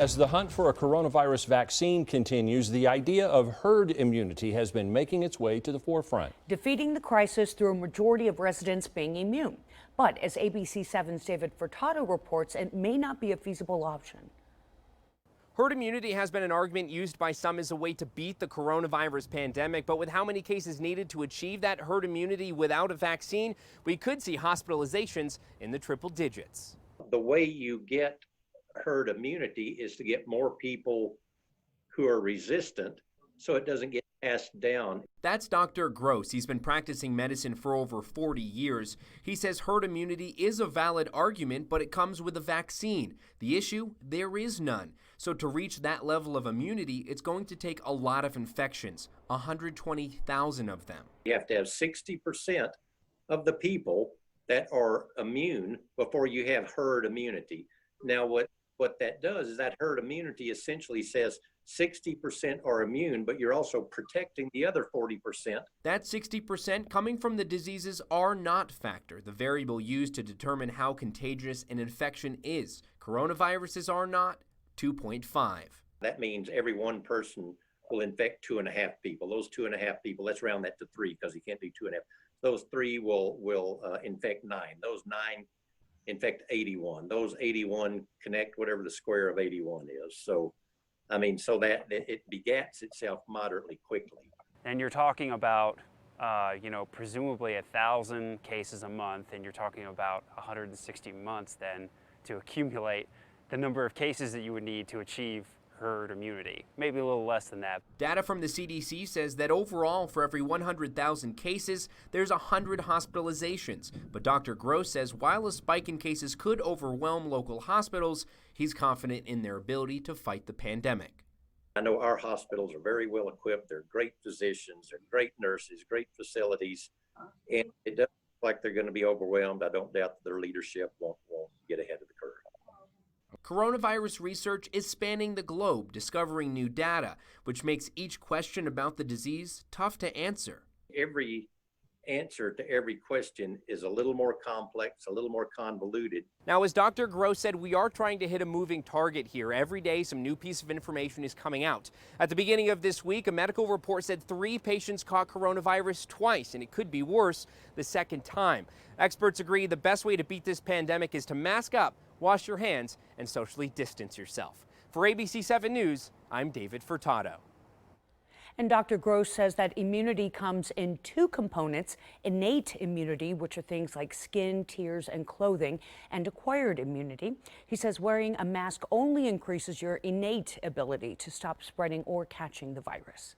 As the hunt for a coronavirus vaccine continues, the idea of herd immunity has been making its way to the forefront. Defeating the crisis through a majority of residents being immune. But as ABC 7's David Furtado reports, it may not be a feasible option. Herd immunity has been an argument used by some as a way to beat the coronavirus pandemic, but with how many cases needed to achieve that herd immunity without a vaccine, we could see hospitalizations in the triple digits. The way you get herd immunity is to get more people who are resistant so it doesn't get passed down. That's Dr. Gross. He's been practicing medicine for over 40 years. He says herd immunity is a valid argument, but it comes with a vaccine. The issue, there is none. So to reach that level of immunity, it's going to take a lot of infections, 120,000 of them. You have to have 60% of the people that are immune before you have herd immunity. Now, what that does is that herd immunity essentially says 60% are immune, but you're also protecting the other 40%. That 60% coming from the diseases R naught factor, the variable used to determine how contagious an infection is. Coronaviruses R naught, 2.5. That means every one person will infect 2.5 people. Those 2.5 people, let's round that to 3 because you can't do 2.5. Those 3 will infect 9. Those 9 infect 81. Those 81 connect whatever the square of 81 is. So so that it begats itself moderately quickly. And you're talking about, presumably 1,000 cases a month, and you're talking about 160 months then to accumulate the number of cases that you would need to achieve herd immunity, maybe a little less than that. Data from the CDC says that overall, for every 100,000 cases, there's 100 hospitalizations. But Dr. Gross says while a spike in cases could overwhelm local hospitals, he's confident in their ability to fight the pandemic. I know our hospitals are very well equipped. They're great physicians, they're great nurses, great facilities, and it doesn't look like they're going to be overwhelmed. I don't doubt that their leadership won't get ahead of the curve. Coronavirus research is spanning the globe, discovering new data, which makes each question about the disease tough to answer. Every answer to every question is a little more complex, a little more convoluted. Now, as Dr. Gross said, we are trying to hit a moving target here. Every day, some new piece of information is coming out. At the beginning of this week, a medical report said 3 patients caught coronavirus twice, and it could be worse the second time. Experts agree the best way to beat this pandemic is to mask up, wash your hands, and socially distance yourself. For ABC 7 News, I'm David Furtado. And Dr. Gross says that immunity comes in 2 components: innate immunity, which are things like skin, tears, and clothing, and acquired immunity. He says wearing a mask only increases your innate ability to stop spreading or catching the virus.